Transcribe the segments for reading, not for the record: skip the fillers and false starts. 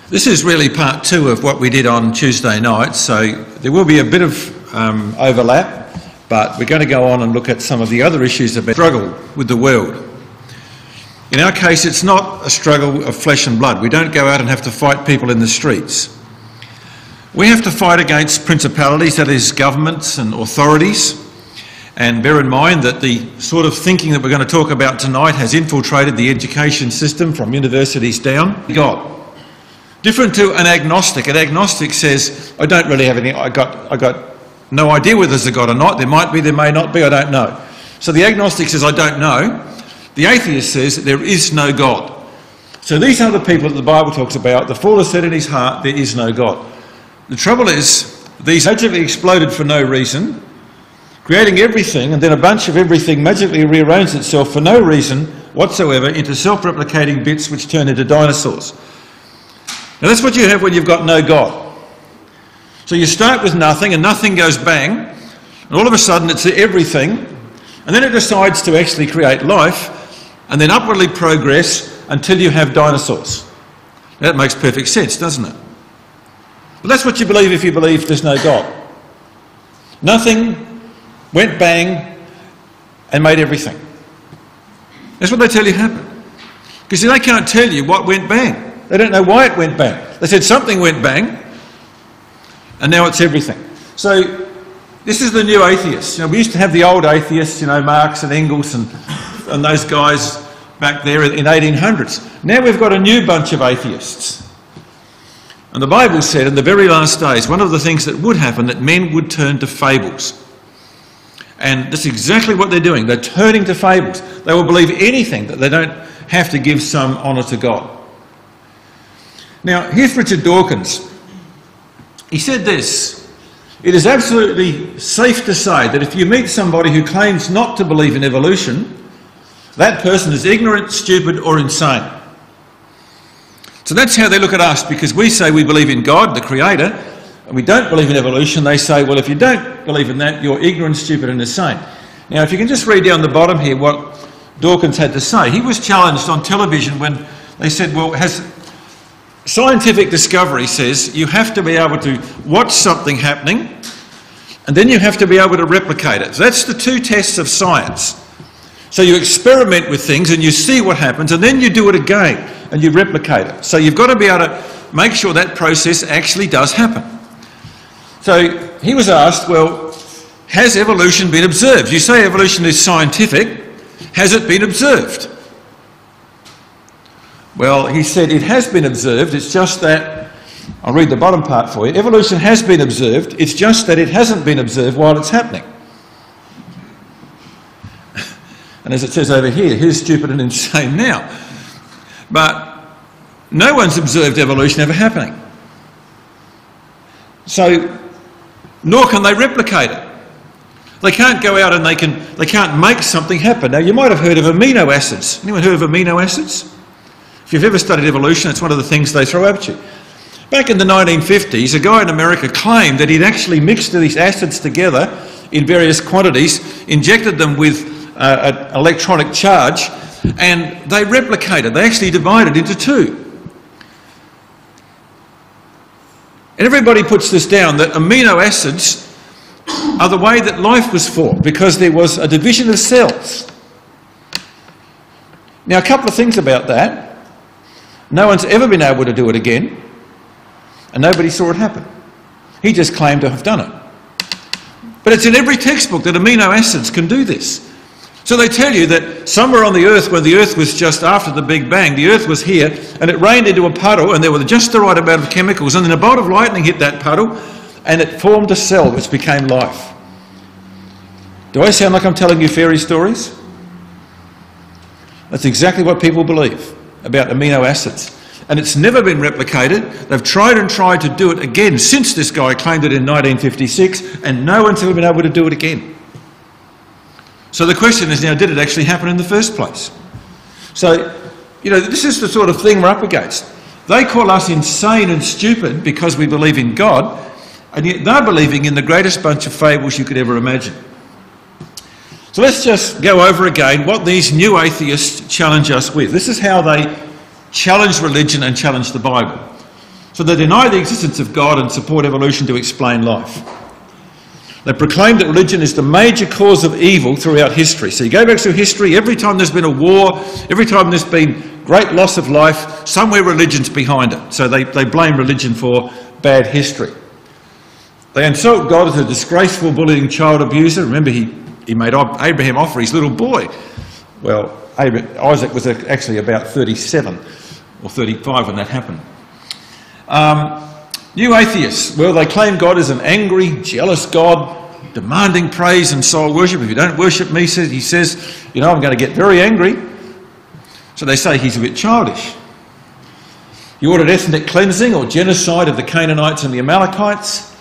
This is really part two of what we did on Tuesday night, so there will be a bit of overlap, but we're going to go on and look at some of the other issues about struggle with the world. In our case, it's not a struggle of flesh and blood. We don't go out and have to fight people in the streets. We have to fight against principalities, that is, governments and authorities. And bear in mind that the sort of thinking that we're going to talk about tonight has infiltrated the education system from universities down. God. Different to an agnostic. An agnostic says, I don't really have any, I got no idea whether there's a God or not. There might be, there may not be, I don't know. So the agnostic says, I don't know. The atheist says there is no God. So these are the people that the Bible talks about. The fool has said in his heart, there is no God. The trouble is, these magically exploded for no reason, creating everything, and then a bunch of everything magically rearranged itself for no reason whatsoever into self-replicating bits which turn into dinosaurs. Now that's what you have when you've got no God. So you start with nothing and nothing goes bang, and all of a sudden it's everything, and then it decides to actually create life and then upwardly progress until you have dinosaurs. That makes perfect sense, doesn't it? But that's what you believe if you believe there's no God. Nothing went bang and made everything. That's what they tell you happened. Because they can't tell you what went bang. They don't know why it went bang. They said something went bang and now it's everything. So this is the new atheists. You know, we used to have the old atheists, you know, Marx and Engels and those guys back there in 1800s. Now we've got a new bunch of atheists. And the Bible said in the very last days, one of the things that would happen, that men would turn to fables. And that's exactly what they're doing. They're turning to fables. They will believe anything, that they don't have to give some honour to God. Now, here's Richard Dawkins. He said this: it is absolutely safe to say that if you meet somebody who claims not to believe in evolution, that person is ignorant, stupid or insane. So that's how they look at us, because we say we believe in God, the Creator, and we don't believe in evolution. They say, well, if you don't believe in that, you're ignorant, stupid and insane. Now, if you can just read down the bottom here what Dawkins had to say. He was challenged on television when they said, well, scientific discovery says you have to be able to watch something happening and then you have to be able to replicate it. So that's the two tests of science. So you experiment with things and you see what happens and then you do it again and you replicate it. So you've got to be able to make sure that process actually does happen. So he was asked, well, has evolution been observed? You say evolution is scientific. Has it been observed? Well, he said it has been observed. It's just that, I'll read the bottom part for you. Evolution has been observed. It's just that it hasn't been observed while it's happening. And as it says over here, who's stupid and insane now? But no one's observed evolution ever happening. So, nor can they replicate it. They can't go out and they can't make something happen. Now, you might have heard of amino acids. Anyone heard of amino acids? If you've ever studied evolution, it's one of the things they throw at you. Back in the 1950s, a guy in America claimed that he'd actually mixed these acids together in various quantities, injected them with an electronic charge, and they replicated. They actually divided into two. And everybody puts this down, that amino acids are the way that life was formed, because there was a division of cells. Now, a couple of things about that. No one's ever been able to do it again, and nobody saw it happen. He just claimed to have done it. But it's in every textbook that amino acids can do this. So they tell you that somewhere on the Earth, when the Earth was just after the Big Bang, the Earth was here, and it rained into a puddle, and there were just the right amount of chemicals, and then a bolt of lightning hit that puddle, and it formed a cell which became life. Do I sound like I'm telling you fairy stories? That's exactly what people believe about amino acids. And it's never been replicated. They've tried and tried to do it again since this guy claimed it in 1956, and no one's ever been able to do it again. So the question is now, did it actually happen in the first place? So, you know, this is the sort of thing we're up against. They call us insane and stupid because we believe in God, and yet they're believing in the greatest bunch of fables you could ever imagine. So let's just go over again what these new atheists challenge us with. This is how they challenge religion and challenge the Bible. So they deny the existence of God and support evolution to explain life. They proclaim that religion is the major cause of evil throughout history. So you go back through history, every time there's been a war, every time there's been great loss of life, somewhere religion's behind it. So they blame religion for bad history. They insult God as a disgraceful, bullying child abuser. Remember, he made Abraham offer his little boy. Well, Isaac was actually about 37 or 35 when that happened. New atheists, well, they claim God is an angry, jealous God, demanding praise and soul worship. If you don't worship me, he says, you know, I'm going to get very angry. So they say he's a bit childish. He ordered ethnic cleansing or genocide of the Canaanites and the Amalekites.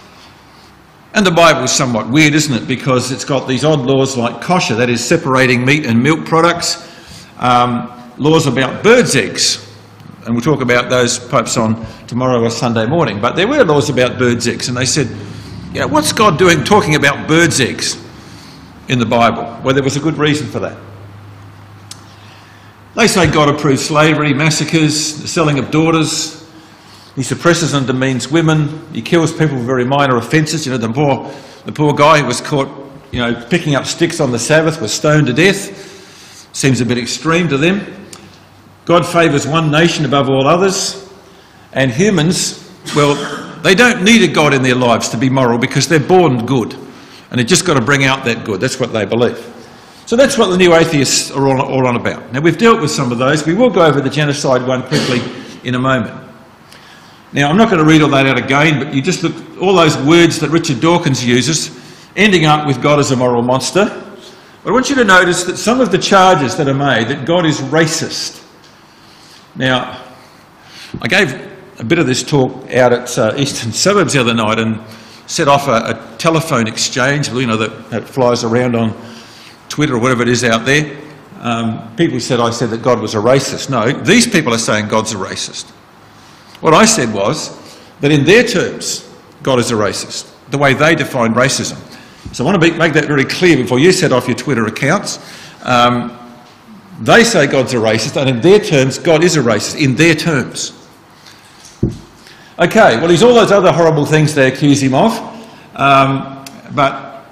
And the Bible is somewhat weird, isn't it? Because it's got these odd laws like kosher, that is separating meat and milk products, laws about birds' eggs. And we'll talk about those perhaps on tomorrow or Sunday morning. But there were laws about birds' eggs, and they said, yeah, what's God doing talking about birds' eggs in the Bible? Well, there was a good reason for that. They say God approves slavery, massacres, the selling of daughters. He suppresses and demeans women. He kills people for very minor offences. You know, the poor guy who was caught, you know, picking up sticks on the Sabbath was stoned to death. Seems a bit extreme to them. God favours one nation above all others, and humans, well, they don't need a God in their lives to be moral because they're born good, and they've just got to bring out that good. That's what they believe. So that's what the new atheists are all on about. Now, we've dealt with some of those. We will go over the genocide one quickly in a moment. Now, I'm not going to read all that out again, but you just look at all those words that Richard Dawkins uses, ending up with God as a moral monster. But I want you to notice that some of the charges that are made, that God is racist. Now, I gave a bit of this talk out at Eastern Suburbs the other night and set off a telephone exchange, you know, that flies around on Twitter or whatever it is out there. People said I said that God was a racist. No, these people are saying God's a racist. What I said was that in their terms, God is a racist, the way they define racism. So I want to make that very clear before you set off your Twitter accounts. They say God's a racist, and in their terms, God is a racist, in their terms. Okay, well, he's all those other horrible things they accuse him of, but,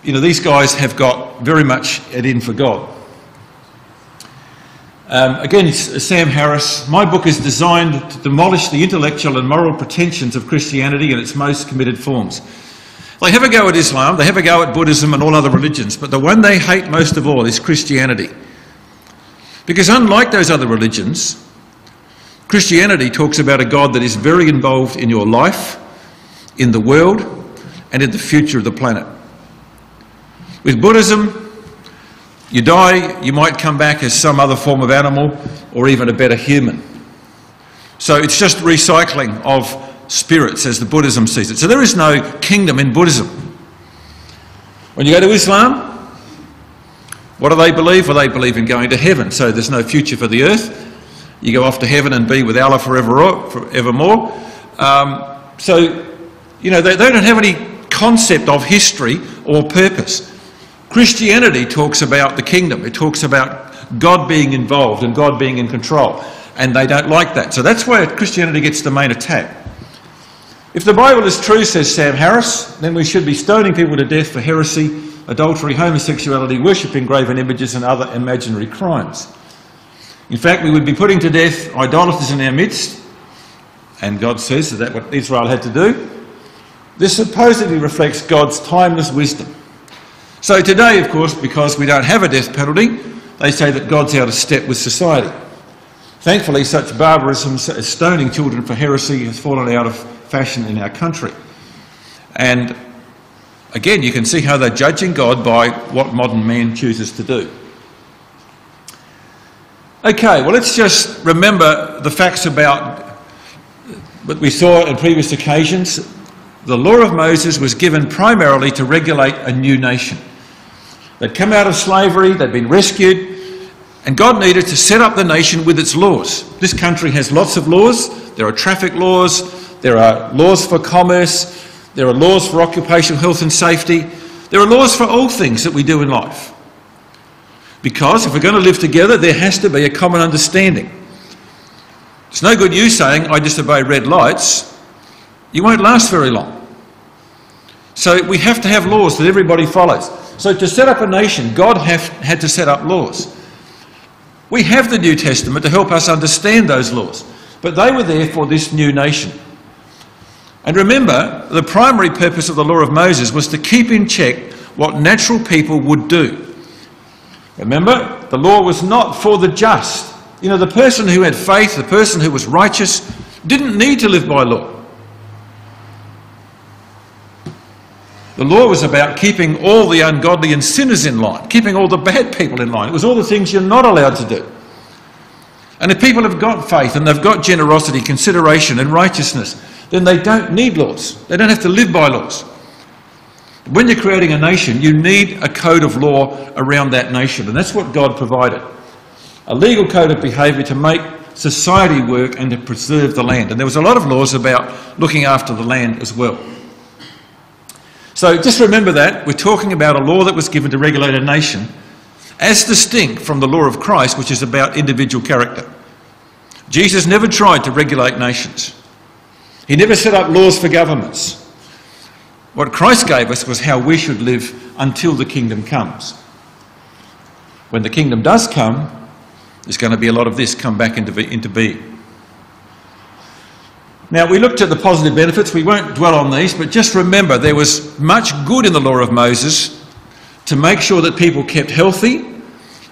you know, these guys have got very much it in for God. Again, Sam Harris, my book is designed to demolish the intellectual and moral pretensions of Christianity in its most committed forms. They have a go at Islam, they have a go at Buddhism and all other religions, but the one they hate most of all is Christianity. Because unlike those other religions, Christianity talks about a God that is very involved in your life, in the world, and in the future of the planet. With Buddhism, you die, you might come back as some other form of animal or even a better human. So it's just recycling of spirits as the Buddhism sees it. So there is no kingdom in Buddhism. When you go to Islam, what do they believe? Well, they believe in going to heaven, so there's no future for the earth. You go off to heaven and be with Allah forevermore. So, you know, they don't have any concept of history or purpose. Christianity talks about the kingdom. It talks about God being involved and God being in control, and they don't like that. So that's where Christianity gets the main attack. If the Bible is true, says Sam Harris, then we should be stoning people to death for heresy, adultery, homosexuality, worshipping graven images and other imaginary crimes. In fact, we would be putting to death idolaters in our midst, and God says that's what Israel had to do. This supposedly reflects God's timeless wisdom. So today, of course, because we don't have a death penalty, they say that God's out of step with society. Thankfully, such barbarism as stoning children for heresy has fallen out of fashion in our country. And again, you can see how they're judging God by what modern man chooses to do. Okay, well, let's just remember the facts about what we saw on previous occasions. The law of Moses was given primarily to regulate a new nation. They'd come out of slavery, they'd been rescued, and God needed to set up the nation with its laws. This country has lots of laws. There are traffic laws, there are laws for commerce, there are laws for occupational health and safety. There are laws for all things that we do in life. Because if we're going to live together, there has to be a common understanding. It's no good you saying, I disobey red lights. You won't last very long. So we have to have laws that everybody follows. So to set up a nation, God had to set up laws. We have the New Testament to help us understand those laws, but they were there for this new nation. And remember, the primary purpose of the law of Moses was to keep in check what natural people would do. Remember, the law was not for the just. You know, the person who had faith, the person who was righteous, didn't need to live by law. The law was about keeping all the ungodly and sinners in line, keeping all the bad people in line. It was all the things you're not allowed to do. And if people have got faith and they've got generosity, consideration and righteousness, then they don't need laws. They don't have to live by laws. When you're creating a nation, you need a code of law around that nation, and that's what God provided. A legal code of behaviour to make society work and to preserve the land. And there was a lot of laws about looking after the land as well. So just remember that we're talking about a law that was given to regulate a nation as distinct from the law of Christ, which is about individual character. Jesus never tried to regulate nations. He never set up laws for governments. What Christ gave us was how we should live until the kingdom comes. When the kingdom does come, there's going to be a lot of this come back into being. Now, we looked at the positive benefits. We won't dwell on these, but just remember there was much good in the law of Moses to make sure that people kept healthy,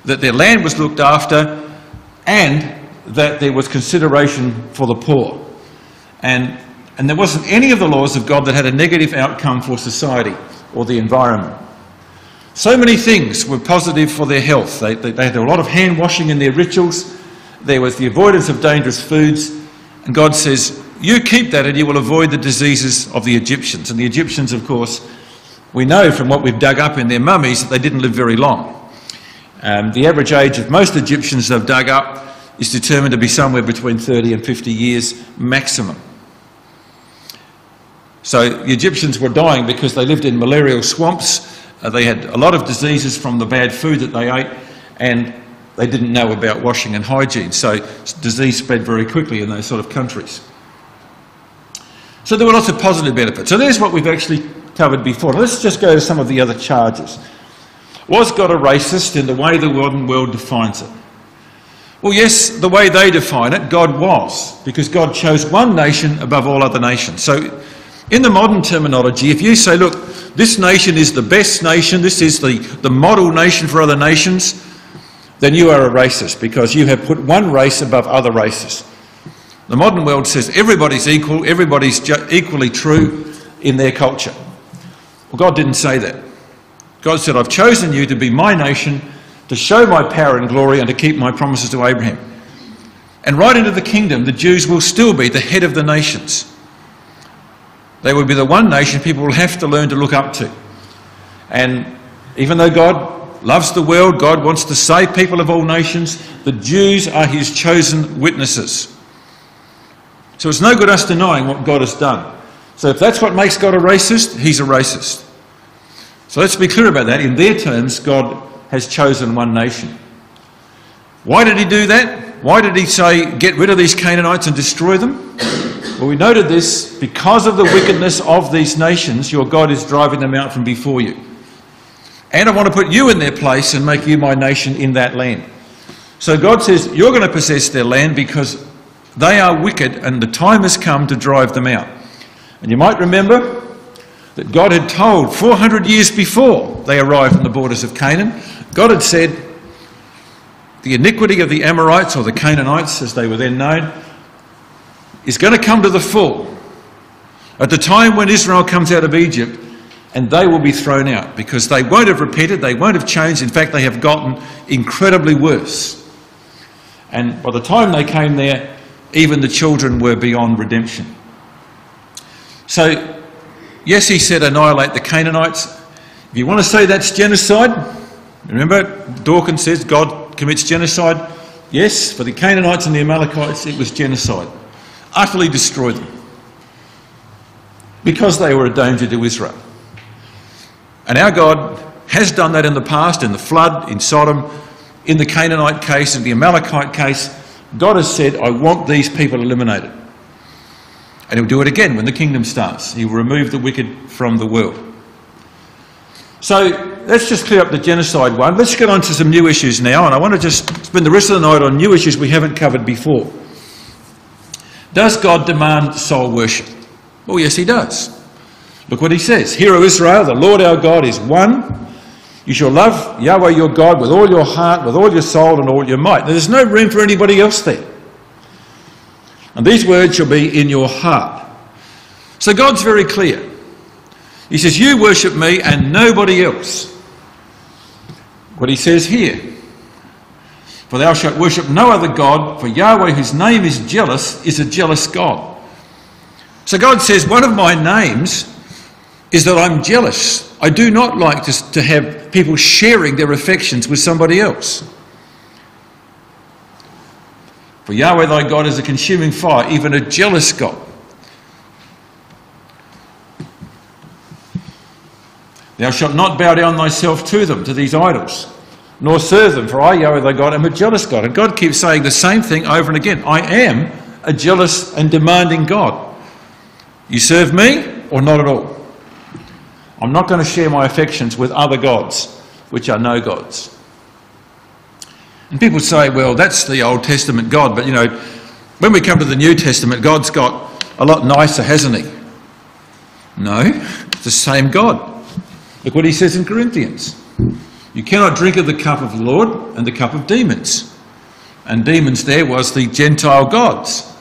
that their land was looked after, and that there was consideration for the poor. And there wasn't any of the laws of God that had a negative outcome for society or the environment. So many things were positive for their health. They had a lot of hand washing in their rituals. There was the avoidance of dangerous foods. And God says, you keep that and you will avoid the diseases of the Egyptians. And the Egyptians, of course, we know from what we've dug up in their mummies that they didn't live very long. The average age of most Egyptians they've dug up is determined to be somewhere between 30 and 50 years maximum. So the Egyptians were dying because they lived in malarial swamps. They had a lot of diseases from the bad food that they ate, and they didn't know about washing and hygiene. So disease spread very quickly in those sort of countries. So there were lots of positive benefits. So there's what we've actually covered before. Now let's just go to some of the other charges. Was God a racist in the way the modern world defines it? Well, yes, the way they define it, God was, because God chose one nation above all other nations. So in the modern terminology, if you say, look, this nation is the best nation, this is the model nation for other nations, then you are a racist because you have put one race above other races. The modern world says everybody's equal, everybody's equally true in their culture. Well, God didn't say that. God said, I've chosen you to be my nation, to show my power and glory and to keep my promises to Abraham. And right into the kingdom, the Jews will still be the head of the nations. They will be the one nation people will have to learn to look up to. And even though God loves the world, God wants to save people of all nations, the Jews are his chosen witnesses. So it's no good us denying what God has done. So if that's what makes God a racist, he's a racist. So let's be clear about that. In their terms, God has chosen one nation. Why did he do that? Why did he say, get rid of these Canaanites and destroy them? Well, we noted this, because of the wickedness of these nations, your God is driving them out from before you. And I want to put you in their place and make you my nation in that land. So God says, you're going to possess their land because they are wicked and the time has come to drive them out. And you might remember that God had told 400 years before they arrived on the borders of Canaan, God had said, the iniquity of the Amorites, or the Canaanites as they were then known, is going to come to the full at the time when Israel comes out of Egypt, and they will be thrown out because they won't have repented, they won't have changed. In fact, they have gotten incredibly worse. And by the time they came there, even the children were beyond redemption. So, yes, he said annihilate the Canaanites. If you want to say that's genocide, remember Dawkins says God commits genocide. Yes, for the Canaanites and the Amalekites it was genocide. Utterly destroyed them because they were a danger to Israel. And our God has done that in the past, in the flood, in Sodom, in the Canaanite case, in the Amalekite case, God has said, I want these people eliminated. And he'll do it again when the kingdom starts. He will remove the wicked from the world. So let's just clear up the genocide one. Let's get on to some new issues now, and I want to just spend the rest of the night on new issues we haven't covered before. Does God demand soul worship? Well, yes, he does. Look what he says. Hear, O Israel, the Lord our God is one. You shall love Yahweh your God with all your heart, with all your soul and all your might. Now, there's no room for anybody else there. And these words shall be in your heart. So God's very clear. He says, you worship me and nobody else. What he says here, for thou shalt worship no other God, for Yahweh, whose name is jealous, is a jealous God. So God says, one of my names is that I'm jealous. I do not like to have people sharing their affections with somebody else. For Yahweh thy God is a consuming fire, even a jealous God. Thou shalt not bow down thyself to them, to these idols, nor serve them, for I, Yahweh thy God, am a jealous God. And God keeps saying the same thing over and again. I am a jealous and demanding God. You serve me or not at all. I'm not going to share my affections with other gods, which are no gods. And people say, well, that's the Old Testament God, but you know, when we come to the New Testament, God's got a lot nicer, hasn't he? No, it's the same God. Look what he says in Corinthians. You cannot drink of the cup of the Lord and the cup of demons. And demons there was the Gentile gods.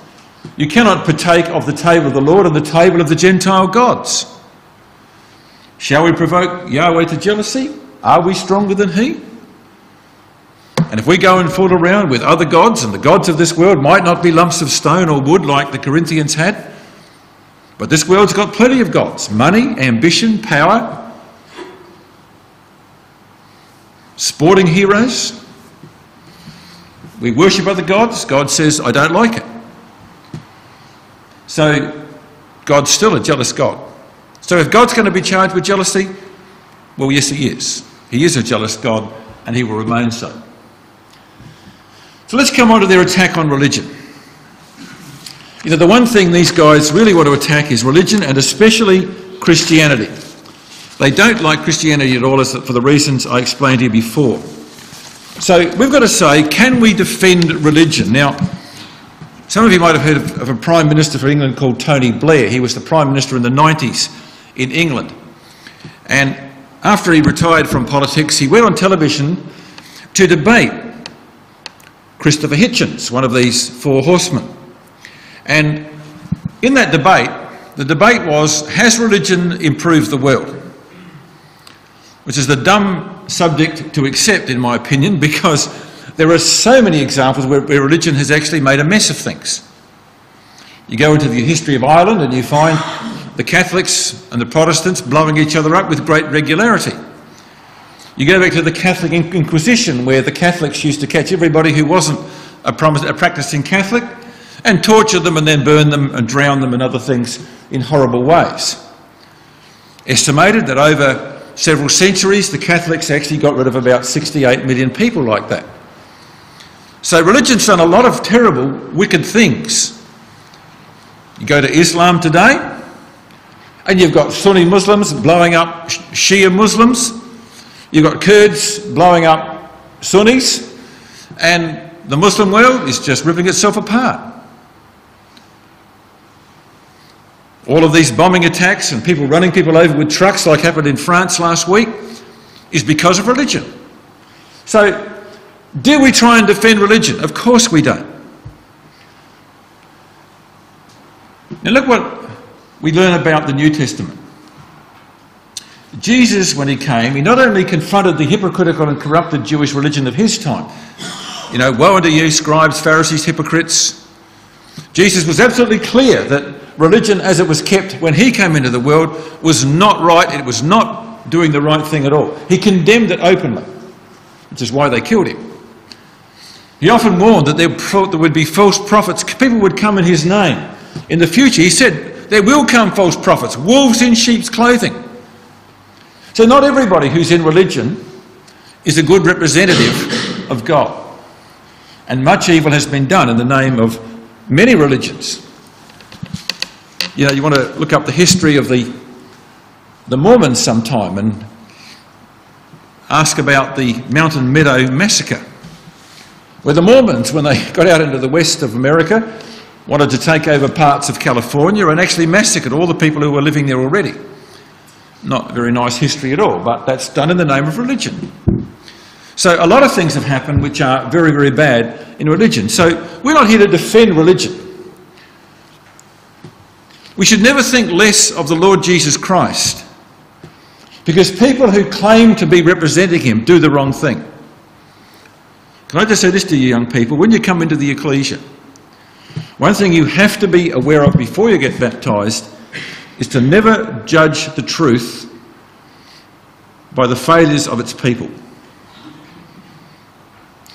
You cannot partake of the table of the Lord and the table of the Gentile gods. Shall we provoke Yahweh to jealousy? Are we stronger than he? And if we go and fool around with other gods, and the gods of this world might not be lumps of stone or wood like the Corinthians had, but this world's got plenty of gods. Money, ambition, power, sporting heroes. We worship other gods. God says, I don't like it. So God's still a jealous God. So if God's going to be charged with jealousy, well, yes, he is. He is a jealous God, and he will remain so. So let's come on to their attack on religion. You know, the one thing these guys really want to attack is religion, and especially Christianity. They don't like Christianity at all, for the reasons I explained here before. So we've got to say, can we defend religion? Now, some of you might have heard of a Prime Minister for England called Tony Blair. He was the Prime Minister in the 90s in England. And after he retired from politics, he went on television to debate Christopher Hitchens, one of these four horsemen. And in that debate, the debate was, has religion improved the world? Which is the dumb subject to accept, in my opinion, because there are so many examples where religion has actually made a mess of things. You go into the history of Ireland and you find the Catholics and the Protestants blowing each other up with great regularity. You go back to the Catholic Inquisition, where the Catholics used to catch everybody who wasn't a practicing Catholic and torture them and then burn them and drown them and other things in horrible ways. Estimated that over several centuries, the Catholics actually got rid of about 68 million people like that. So religion's done a lot of terrible, wicked things. You go to Islam today, and you've got Sunni Muslims blowing up Shia Muslims. You've got Kurds blowing up Sunnis, and the Muslim world is just ripping itself apart. All of these bombing attacks and people running people over with trucks like happened in France last week is because of religion. So, do we try and defend religion? Of course we don't. Now look what we learn about the New Testament. Jesus, when he came, he not only confronted the hypocritical and corrupted Jewish religion of his time. You know, woe unto you, scribes, Pharisees, hypocrites. Jesus was absolutely clear that religion as it was kept when he came into the world was not right. It was not doing the right thing at all. He condemned it openly, which is why they killed him. He often warned that there would be false prophets. People would come in his name. In the future, he said, there will come false prophets, wolves in sheep's clothing. So not everybody who's in religion is a good representative of God. And much evil has been done in the name of many religions. You know, you want to look up the history of the Mormons sometime and ask about the Mountain Meadow Massacre, where the Mormons, when they got out into the west of America, wanted to take over parts of California and actually massacred all the people who were living there already. Not very nice history at all, but that's done in the name of religion. So a lot of things have happened which are very, very bad in religion. So we're not here to defend religion. We should never think less of the Lord Jesus Christ, because people who claim to be representing him do the wrong thing. Can I just say this to you young people? When you come into the ecclesia, one thing you have to be aware of before you get baptised is to never judge the truth by the failures of its people.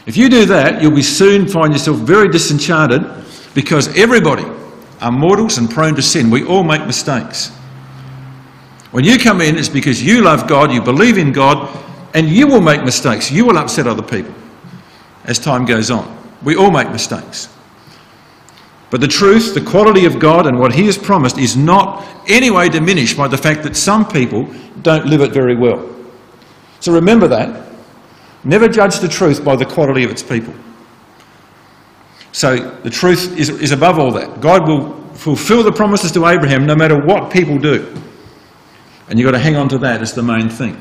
If you do that, you'll soon find yourself very disenchanted, because everybody are mortals and prone to sin. We all make mistakes. When you come in, it's because you love God, you believe in God, and you will make mistakes. You will upset other people as time goes on. We all make mistakes. But the truth, the quality of God and what he has promised is not any way diminished by the fact that some people don't live it very well. So remember that. Never judge the truth by the quality of its people. So the truth is above all that. God will fulfill the promises to Abraham no matter what people do. And you've got to hang on to that as the main thing.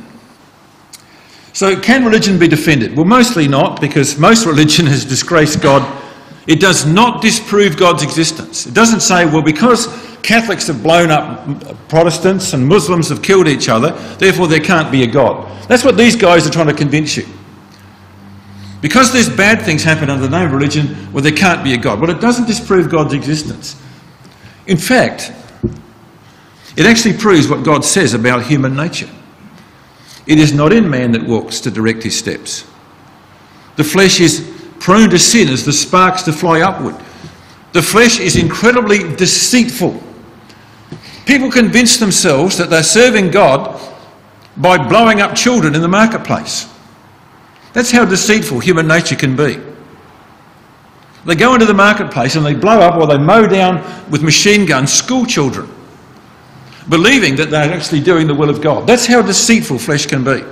So can religion be defended? Well, mostly not, because most religion has disgraced God. It does not disprove God's existence. It doesn't say, well, because Catholics have blown up Protestants and Muslims have killed each other, therefore there can't be a God. That's what these guys are trying to convince you. Because there's bad things happen under the name of religion, well, there can't be a God. Well, it doesn't disprove God's existence. In fact, it actually proves what God says about human nature. It is not in man that walks to direct his steps. The flesh is prone to sin as the sparks to fly upward. The flesh is incredibly deceitful. People convince themselves that they're serving God by blowing up children in the marketplace. That's how deceitful human nature can be. They go into the marketplace and they blow up, or they mow down with machine guns school children, believing that they're actually doing the will of God. That's how deceitful flesh can be.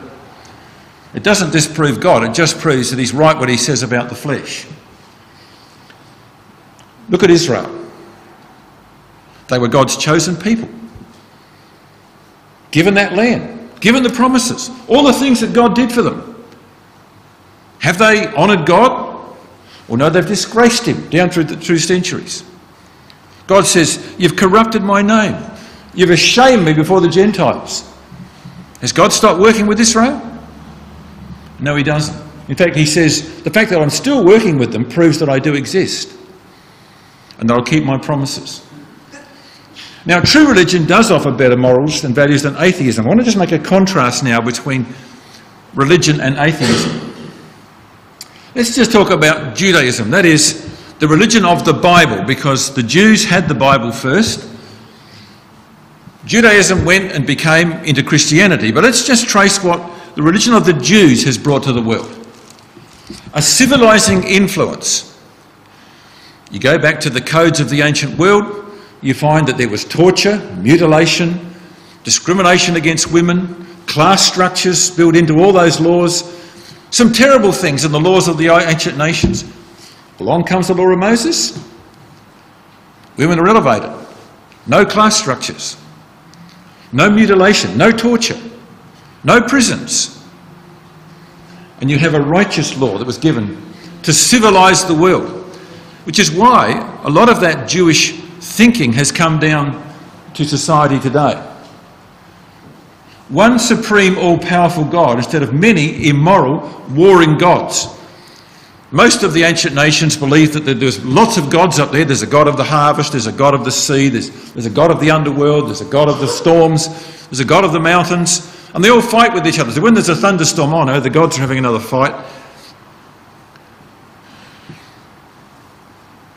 It doesn't disprove God, it just proves that he's right what he says about the flesh. Look at Israel. They were God's chosen people. Given that land, given the promises, all the things that God did for them. Have they honoured God? Well, no, they've disgraced him down through centuries. God says, you've corrupted my name. You've ashamed me before the Gentiles. Has God stopped working with Israel? No, he doesn't. In fact, he says, the fact that I'm still working with them proves that I do exist, and that I'll keep my promises. Now, true religion does offer better morals and values than atheism. I want to just make a contrast now between religion and atheism. Let's just talk about Judaism. That is, the religion of the Bible, because the Jews had the Bible first. Judaism went and became into Christianity, but let's just trace what the religion of the Jews has brought to the world. A civilising influence. You go back to the codes of the ancient world, you find that there was torture, mutilation, discrimination against women, class structures built into all those laws, some terrible things in the laws of the ancient nations. Along comes the law of Moses. Women are elevated. No class structures. No mutilation, no torture, no prisons. And you have a righteous law that was given to civilise the world, which is why a lot of that Jewish thinking has come down to society today. One supreme, all-powerful God instead of many immoral, warring gods. Most of the ancient nations believed that there's lots of gods up there. There's a god of the harvest, there's a god of the sea, there's a god of the underworld, there's a god of the storms, there's a god of the mountains, and they all fight with each other. So when there's a thunderstorm, oh no, the gods are having another fight.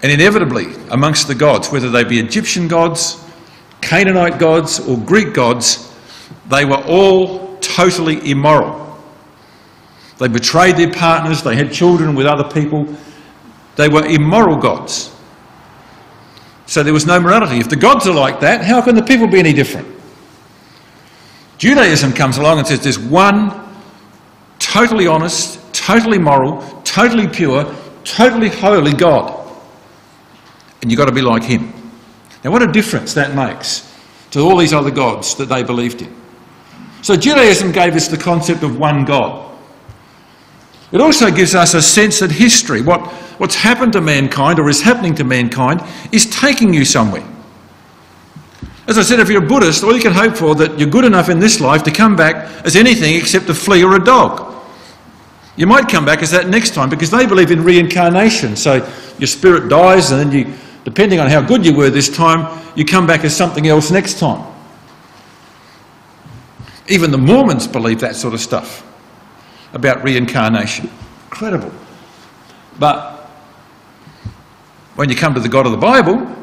And inevitably, amongst the gods, whether they be Egyptian gods, Canaanite gods, or Greek gods, they were all totally immoral. They betrayed their partners, they had children with other people, They were immoral gods. So there was no morality. If the gods are like that, how can the people be any different? Judaism comes along and says there's one totally honest, totally moral, totally pure, totally holy God. And you've got to be like him. Now what a difference that makes to all these other gods that they believed in. So Judaism gave us the concept of one God. It also gives us a sense that history, what's happened to mankind or is happening to mankind, is taking you somewhere. As I said, if you're a Buddhist, all you can hope for that you're good enough in this life to come back as anything except a flea or a dog. You might come back as that next time because they believe in reincarnation. So your spirit dies and then you, depending on how good you were this time, you come back as something else next time. Even the Mormons believe that sort of stuff about reincarnation. Incredible. But when you come to the God of the Bible,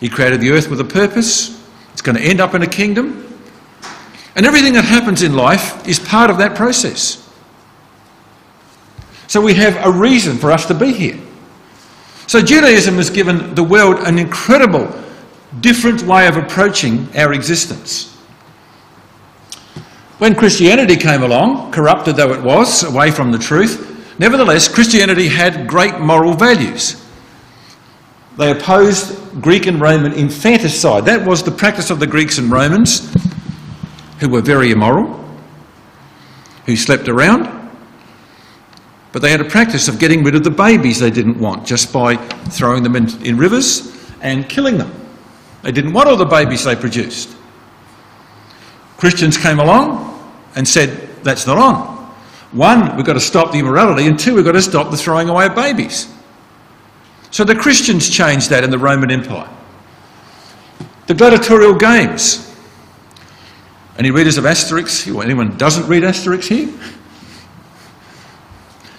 he created the earth with a purpose. It's going to end up in a kingdom. And everything that happens in life is part of that process. So we have a reason for us to be here. So Judaism has given the world an incredible, different way of approaching our existence. When Christianity came along, corrupted though it was, away from the truth, nevertheless, Christianity had great moral values. They opposed Greek and Roman infanticide. That was the practice of the Greeks and Romans, who were very immoral, who slept around, but they had a practice of getting rid of the babies they didn't want just by throwing them in rivers and killing them. They didn't want all the babies they produced. Christians came along and said, that's not on. One, we've got to stop the immorality, and two, we've got to stop the throwing away of babies. So the Christians changed that in the Roman Empire. The gladiatorial games. Any readers of Asterix? Anyone doesn't read Asterix here?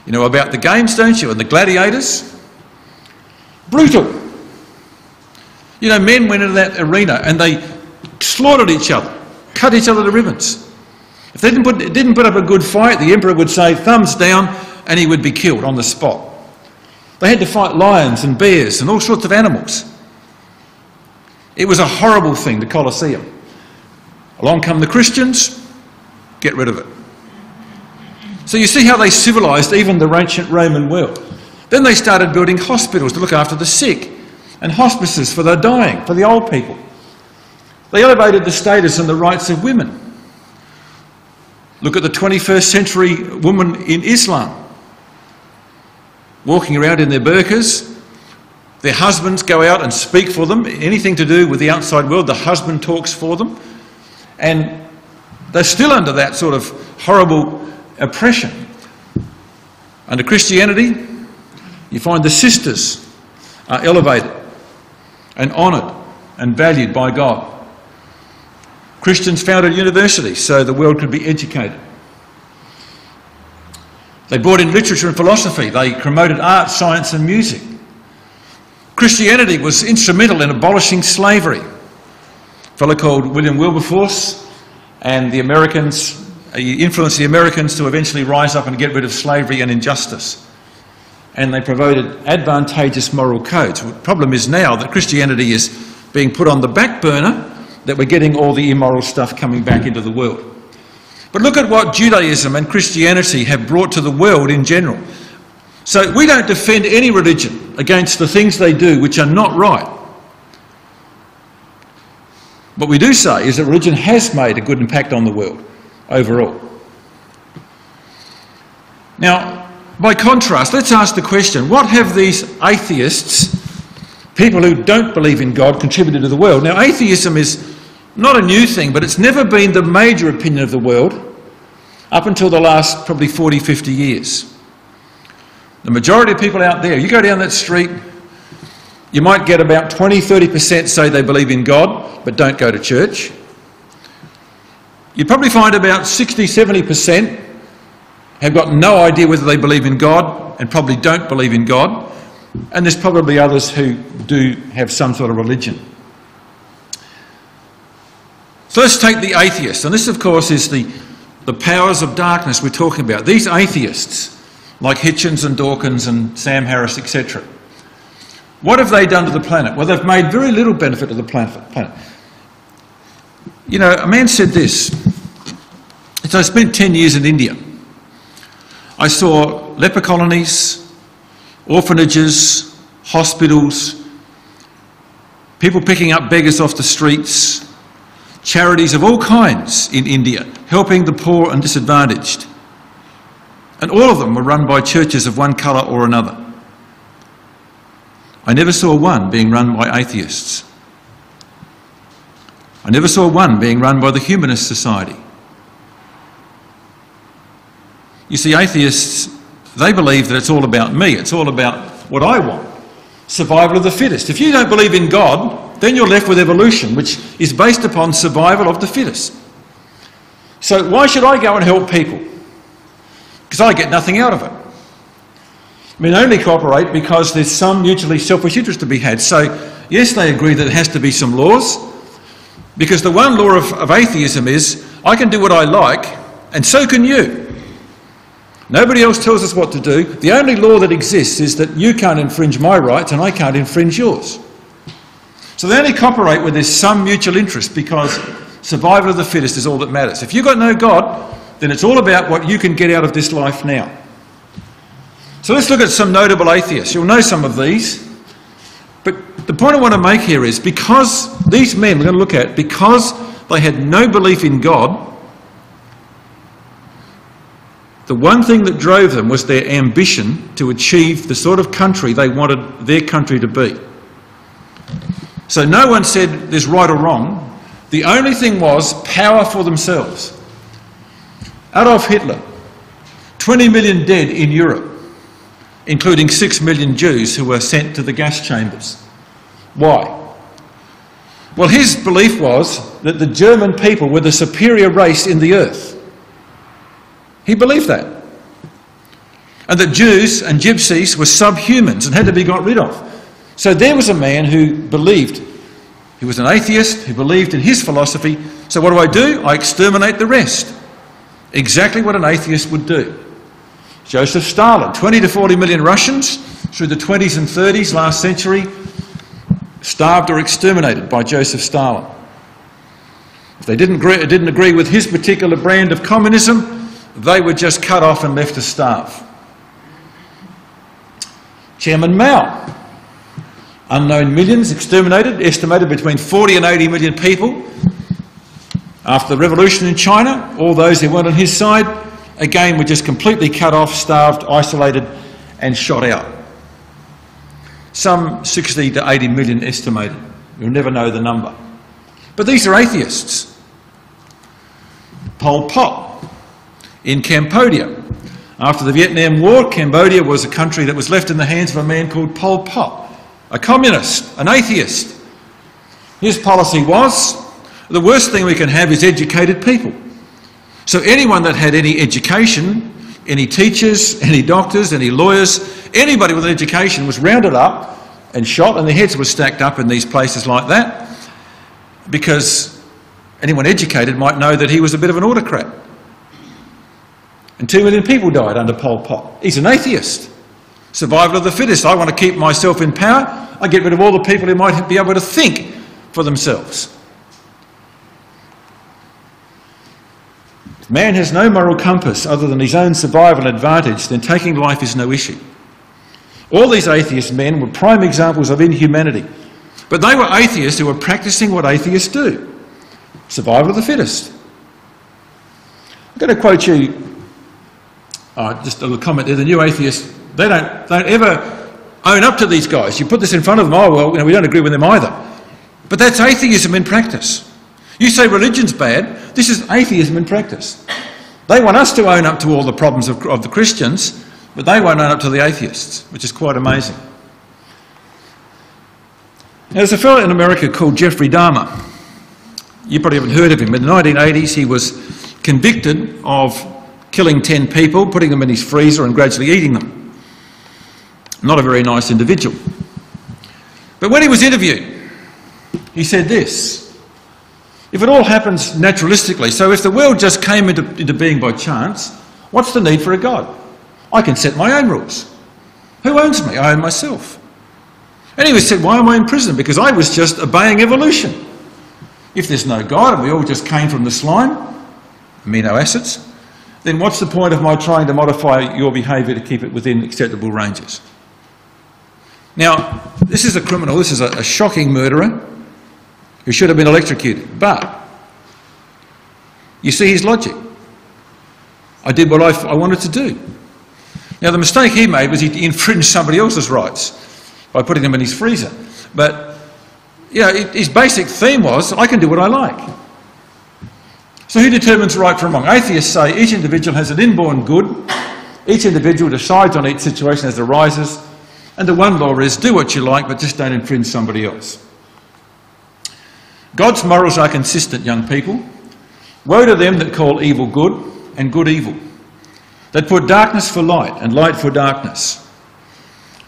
You know about the games, don't you? And the gladiators? Brutal. You know, men went into that arena and they slaughtered each other, cut each other to ribbons. If they didn't put up a good fight, the emperor would say, thumbs down, and he would be killed on the spot. They had to fight lions and bears and all sorts of animals. It was a horrible thing, the Colosseum. Along come the Christians, get rid of it. So you see how they civilised even the ancient Roman world. Then they started building hospitals to look after the sick and hospices for the dying, for the old people. They elevated the status and the rights of women. Look at the 21st century woman in Islam, walking around in their burqas. Their husbands go out and speak for them. Anything to do with the outside world, the husband talks for them. And they're still under that sort of horrible oppression. Under Christianity, you find the sisters are elevated and honoured and valued by God. Christians founded universities so the world could be educated. They brought in literature and philosophy. They promoted art, science and music. Christianity was instrumental in abolishing slavery. A fellow called William Wilberforce and the Americans, he influenced the Americans to eventually rise up and get rid of slavery and injustice. And they promoted advantageous moral codes. The problem is now that Christianity is being put on the back burner, that we're getting all the immoral stuff coming back into the world. But look at what Judaism and Christianity have brought to the world in general. So we don't defend any religion against the things they do which are not right. What we do say is that religion has made a good impact on the world overall. Now, by contrast, let's ask the question, what have these atheists, people who don't believe in God, contributed to the world? Now, atheism is not a new thing, but it's never been the major opinion of the world up until the last probably 40, 50 years. The majority of people out there, you go down that street, you might get about 20, 30% say they believe in God, but don't go to church. You'd probably find about 60, 70% have got no idea whether they believe in God and probably don't believe in God. And there's probably others who do have some sort of religion. So let's take the atheists. And this, of course, is the powers of darkness we're talking about. These atheists like Hitchens and Dawkins and Sam Harris, etc. What have they done to the planet? Well, they've made very little benefit to the planet. You know, a man said this. So I spent 10 years in India. I saw leper colonies, orphanages, hospitals, people picking up beggars off the streets, charities of all kinds in India, helping the poor and disadvantaged. And all of them were run by churches of one colour or another. I never saw one being run by atheists. I never saw one being run by the Humanist Society. You see, atheists, they believe that it's all about me, it's all about what I want. Survival of the fittest. If you don't believe in God, then you're left with evolution, which is based upon survival of the fittest. So why should I go and help people? Because I get nothing out of it. I mean, only cooperate because there's some mutually selfish interest to be had. So, yes, they agree that there has to be some laws, because the one law of atheism is, I can do what I like, and so can you. Nobody else tells us what to do. The only law that exists is that you can't infringe my rights and I can't infringe yours. So they only cooperate when there's some mutual interest, because survival of the fittest is all that matters. If you've got no God, then it's all about what you can get out of this life now. So let's look at some notable atheists. You'll know some of these. But the point I want to make here is, because these men we're going to look at, because they had no belief in God, the one thing that drove them was their ambition to achieve the sort of country they wanted their country to be. So no one said there's right or wrong. The only thing was power for themselves. Adolf Hitler, 20 million dead in Europe, including 6 million Jews who were sent to the gas chambers. Why? Well, his belief was that the German people were the superior race in the earth. He believed that. And that Jews and gypsies were subhumans and had to be got rid of. So there was a man who believed, he was an atheist, who believed in his philosophy. So what do? I exterminate the rest. Exactly what an atheist would do. Joseph Stalin, 20 to 40 million Russians through the 20s and 30s last century, starved or exterminated by Joseph Stalin. If they didn't agree with his particular brand of communism, they were just cut off and left to starve. Chairman Mao, unknown millions exterminated, estimated between 40 and 80 million people. After the revolution in China, all those who weren't on his side, again, were just completely cut off, starved, isolated and shot out. Some 60 to 80 million estimated. You'll never know the number. But these are atheists. Pol Pot in Cambodia. After the Vietnam War, Cambodia was a country that was left in the hands of a man called Pol Pot, a communist, an atheist. His policy was, the worst thing we can have is educated people. So anyone that had any education, any teachers, any doctors, any lawyers, anybody with an education was rounded up and shot, and their heads were stacked up in these places like that, because anyone educated might know that he was a bit of an autocrat. And 2 million people died under Pol Pot. He's an atheist. Survival of the fittest. I want to keep myself in power. I get rid of all the people who might be able to think for themselves. If man has no moral compass other than his own survival advantage, then taking life is no issue. All these atheist men were prime examples of inhumanity. But they were atheists who were practising what atheists do. Survival of the fittest. I'm going to quote you just a little comment there. The new atheists, they don't ever own up to these guys. You put this in front of them, oh well, we don't agree with them either. But that's atheism in practice. You say religion's bad, this is atheism in practice. They want us to own up to all the problems of the Christians, but they won't own up to the atheists, which is quite amazing. Now, there's a fellow in America called Jeffrey Dahmer. You probably haven't heard of him. In the 1980s, he was convicted of killing 10 people, putting them in his freezer and gradually eating them. Not a very nice individual. But when he was interviewed, he said this: if it all happens naturalistically, so if the world just came into being by chance, what's the need for a God? I can set my own rules. Who owns me? I own myself. And he said, why am I in prison? Because I was just obeying evolution. If there's no God and we all just came from the slime, amino acids, then what's the point of my trying to modify your behaviour to keep it within acceptable ranges? Now, this is a criminal, this is a shocking murderer who should have been electrocuted. But you see his logic. I did what I wanted to do. Now, the mistake he made was he infringed somebody else's rights by putting them in his freezer. But, you know, his basic theme was, I can do what I like. So who determines right from wrong? Atheists say each individual has an inborn good. Each individual decides on each situation as it arises. And the one law is, do what you like, but just don't infringe somebody else. God's morals are consistent, young people. Woe to them that call evil good and good evil, that put darkness for light and light for darkness,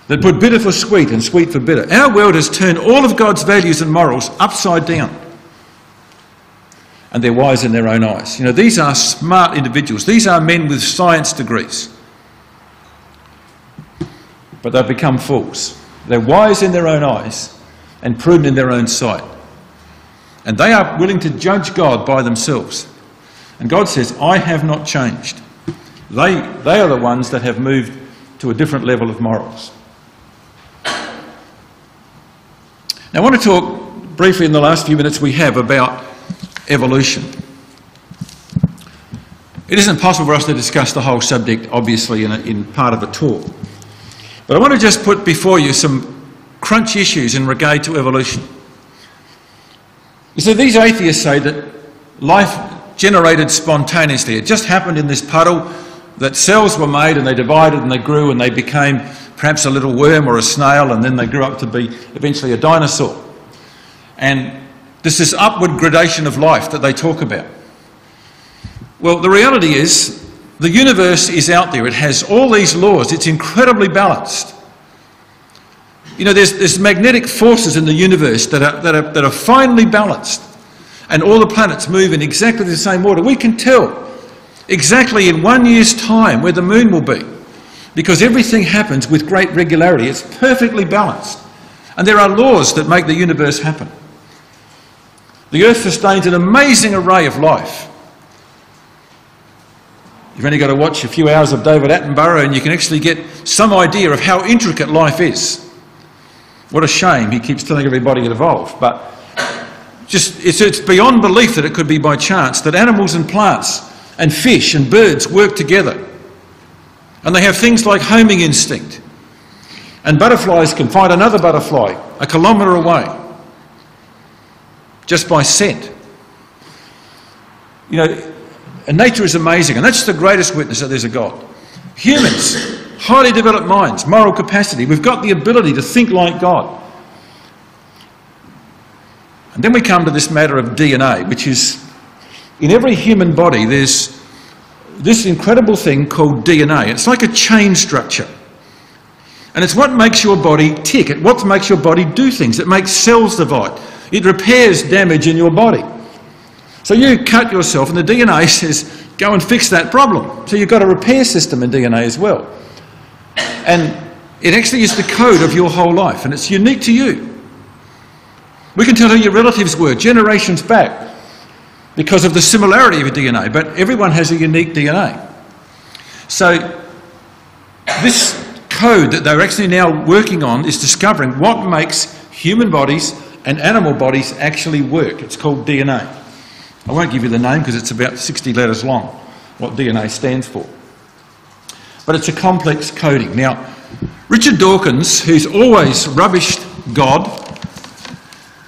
that put bitter for sweet and sweet for bitter. Our world has turned all of God's values and morals upside down, and they're wise in their own eyes. You know, these are smart individuals. These are men with science degrees, but they've become fools. They're wise in their own eyes and prudent in their own sight, and they are willing to judge God by themselves. And God says, I have not changed. They are the ones that have moved to a different level of morals. Now I want to talk briefly in the last few minutes we have about evolution. It isn't possible for us to discuss the whole subject, obviously, in part of a talk. But I want to just put before you some crunch issues in regard to evolution. You see, these atheists say that life generated spontaneously. It just happened in this puddle, that cells were made and they divided and they grew and they became perhaps a little worm or a snail, and then they grew up to be eventually a dinosaur. And there's this upward gradation of life that they talk about. Well, the reality is the universe is out there. It has all these laws. It's incredibly balanced. You know, there's magnetic forces in the universe that are finely balanced. And all the planets move in exactly the same order. We can tell exactly in 1 year's time where the moon will be, because everything happens with great regularity. It's perfectly balanced. And there are laws that make the universe happen. The Earth sustains an amazing array of life. You've only got to watch a few hours of David Attenborough and you can actually get some idea of how intricate life is. What a shame he keeps telling everybody it evolved. But it's beyond belief that it could be by chance that animals and plants and fish and birds work together. And they have things like homing instinct. And butterflies can find another butterfly a kilometre away just by scent. You know, and nature is amazing, and that's the greatest witness that there's a God. Humans, highly developed minds, moral capacity. We've got the ability to think like God. And then we come to this matter of DNA, which is, in every human body, there's this incredible thing called DNA. It's like a chain structure. And it's what makes your body tick. It's what makes your body do things. It makes cells divide. It repairs damage in your body. So you cut yourself and the DNA says, go and fix that problem. So you've got a repair system in DNA as well. And it actually is the code of your whole life, and it's unique to you. We can tell who your relatives were generations back because of the similarity of your DNA, but everyone has a unique DNA. So this code that they're actually now working on is discovering what makes human bodies and animal bodies actually work. It's called DNA. I won't give you the name because it's about 60 letters long, what DNA stands for. But it's a complex coding. Now, Richard Dawkins, who's always rubbished God,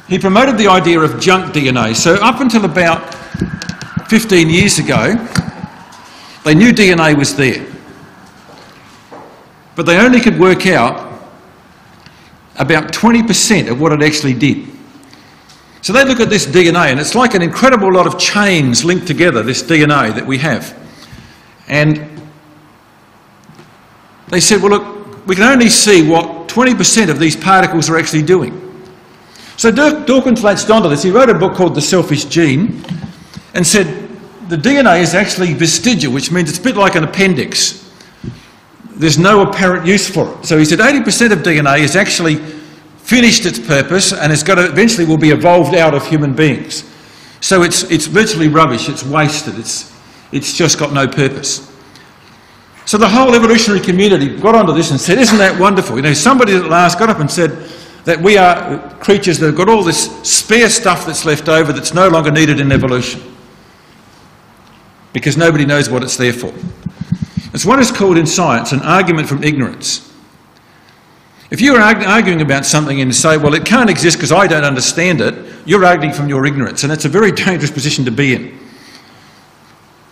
he promoted the idea of junk DNA. So up until about 15 years ago, they knew DNA was there. But they only could work out about 20% of what it actually did. So they look at this DNA, and it's like an incredible lot of chains linked together, this DNA that we have. And they said, well, look, we can only see what 20% of these particles are actually doing. So Dawkins latched onto this. He wrote a book called The Selfish Gene and said the DNA is actually vestigial, which means it's a bit like an appendix. there's no apparent use for it. So he said 80% of DNA has actually finished its purpose and it's got to, eventually will be evolved out of human beings. So it's virtually rubbish, it's wasted, it's just got no purpose. So the whole evolutionary community got onto this and said, isn't that wonderful? You know, somebody at last got up and said that we are creatures that have got all this spare stuff that's left over that's no longer needed in evolution, because nobody knows what it's there for. It's what is called in science an argument from ignorance. If you're arguing about something and say, well, it can't exist because I don't understand it, you're arguing from your ignorance, and it's a very dangerous position to be in.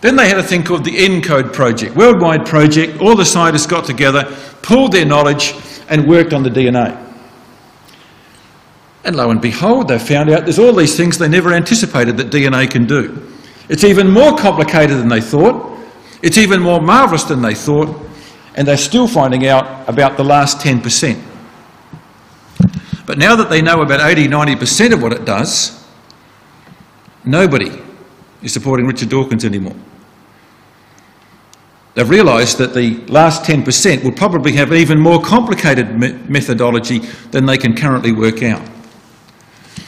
Then they had a thing called the ENCODE project, worldwide project. All the scientists got together, pooled their knowledge and worked on the DNA. And lo and behold, they found out there's all these things they never anticipated that DNA can do. It's even more complicated than they thought. It's even more marvellous than they thought. And they're still finding out about the last 10%. But now that they know about 80–90% of what it does, nobody is supporting Richard Dawkins anymore. They've realised that the last 10% will probably have even more complicated methodology than they can currently work out.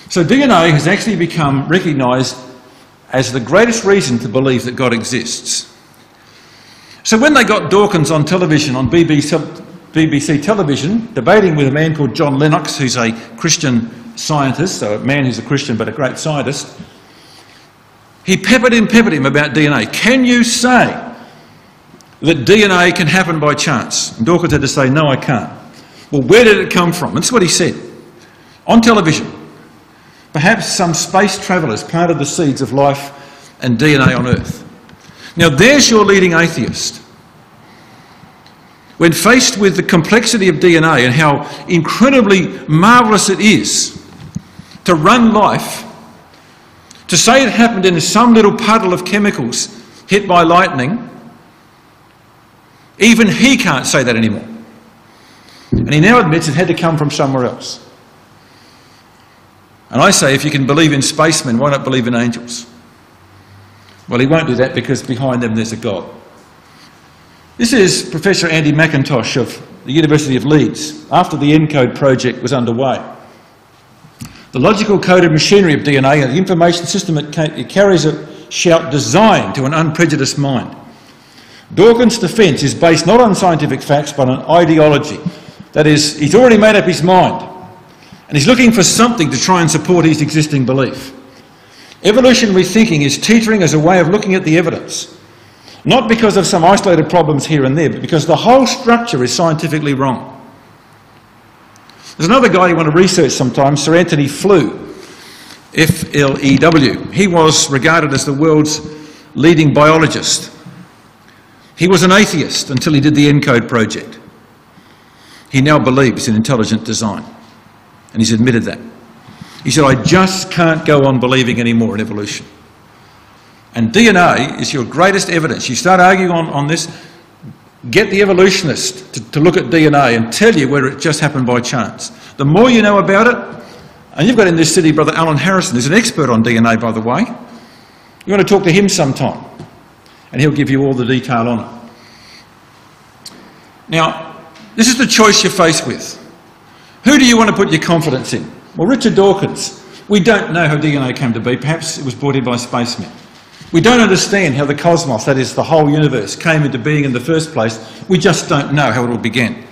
So DNA has actually become recognised as the greatest reason to believe that God exists. So when they got Dawkins on television, on BBC television, debating with a man called John Lennox, who's a Christian scientist, so a man who's a Christian but a great scientist, he peppered him about DNA. Can you say that DNA can happen by chance? And Dawkins had to say, no, I can't. Well, where did it come from? And that's what he said. On television, perhaps some space travellers planted the seeds of life and DNA on Earth. Now there's your leading atheist. When faced with the complexity of DNA and how incredibly marvellous it is to run life, to say it happened in some little puddle of chemicals hit by lightning, even he can't say that anymore. And he now admits it had to come from somewhere else. And I say, if you can believe in spacemen, why not believe in angels? Well, he won't do that because behind them there's a God. This is Professor Andy McIntosh of the University of Leeds, after the ENCODE project was underway. The logical coded machinery of DNA and the information system it carries a shout designed to an unprejudiced mind. Dawkins' defence is based not on scientific facts but on ideology. That is, he's already made up his mind and he's looking for something to try and support his existing belief. Evolutionary thinking is teetering as a way of looking at the evidence, not because of some isolated problems here and there, but because the whole structure is scientifically wrong. There's another guy you want to research sometimes, Sir Anthony Flew, F-L-E-W. He was regarded as the world's leading biologist. He was an atheist until he did the ENCODE project. He now believes in intelligent design, and he's admitted that. He said, I just can't go on believing anymore in evolution. And DNA is your greatest evidence. You start arguing on this, get the evolutionist to look at DNA and tell you whether it just happened by chance. The more you know about it, and you've got in this city Brother Alan Harrison, who's an expert on DNA, by the way. You want to talk to him sometime, and he'll give you all the detail on it. Now, this is the choice you're faced with. Who do you want to put your confidence in? Well, Richard Dawkins. We don't know how DNA came to be. Perhaps it was brought in by spacemen. We don't understand how the cosmos, that is the whole universe, came into being in the first place. We just don't know how it all began. Do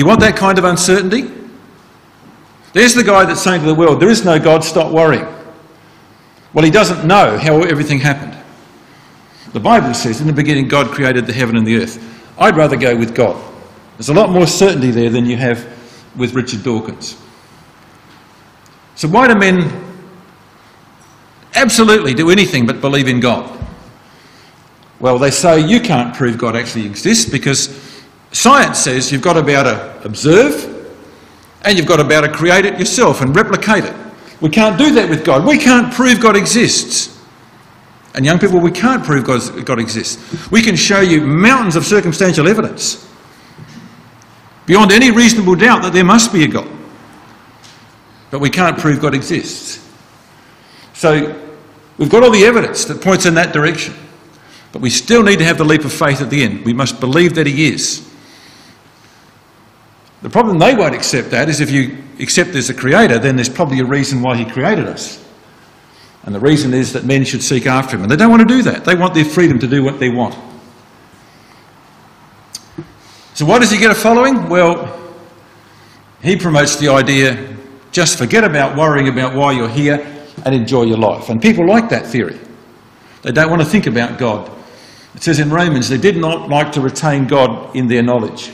you want that kind of uncertainty? There's the guy that's saying to the world, there is no God, stop worrying. Well, he doesn't know how everything happened. The Bible says, in the beginning God created the heaven and the earth. I'd rather go with God. There's a lot more certainty there than you have with Richard Dawkins. So why do men absolutely do anything but believe in God? Well, they say you can't prove God actually exists because science says you've got to be able to observe and you've got to be able to create it yourself and replicate it. We can't do that with God. We can't prove God exists. And young people, we can't prove God exists. We can show you mountains of circumstantial evidence beyond any reasonable doubt that there must be a God. But we can't prove God exists. So we've got all the evidence that points in that direction, but we still need to have the leap of faith at the end. We must believe that he is. The problem they won't accept that is if you accept there's a creator, then there's probably a reason why he created us. And the reason is that men should seek after him. And they don't want to do that. They want their freedom to do what they want. So why does he get a following? Well, he promotes the idea, just forget about worrying about why you're here and enjoy your life. And people like that theory. They don't want to think about God. It says in Romans, they did not like to retain God in their knowledge.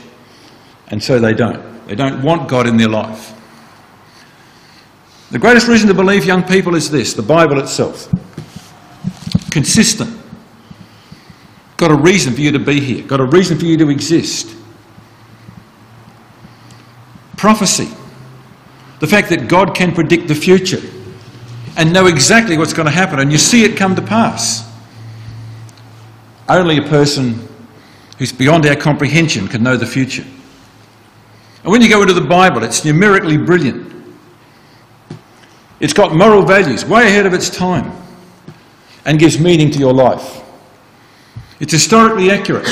And so they don't. They don't want God in their life. The greatest reason to believe, young people, is this, the Bible itself. Consistent. Got a reason for you to be here. Got a reason for you to exist. Prophecy. The fact that God can predict the future and know exactly what's going to happen, and you see it come to pass. Only a person who's beyond our comprehension can know the future. And when you go into the Bible, it's numerically brilliant. It's got moral values way ahead of its time and gives meaning to your life. It's historically accurate.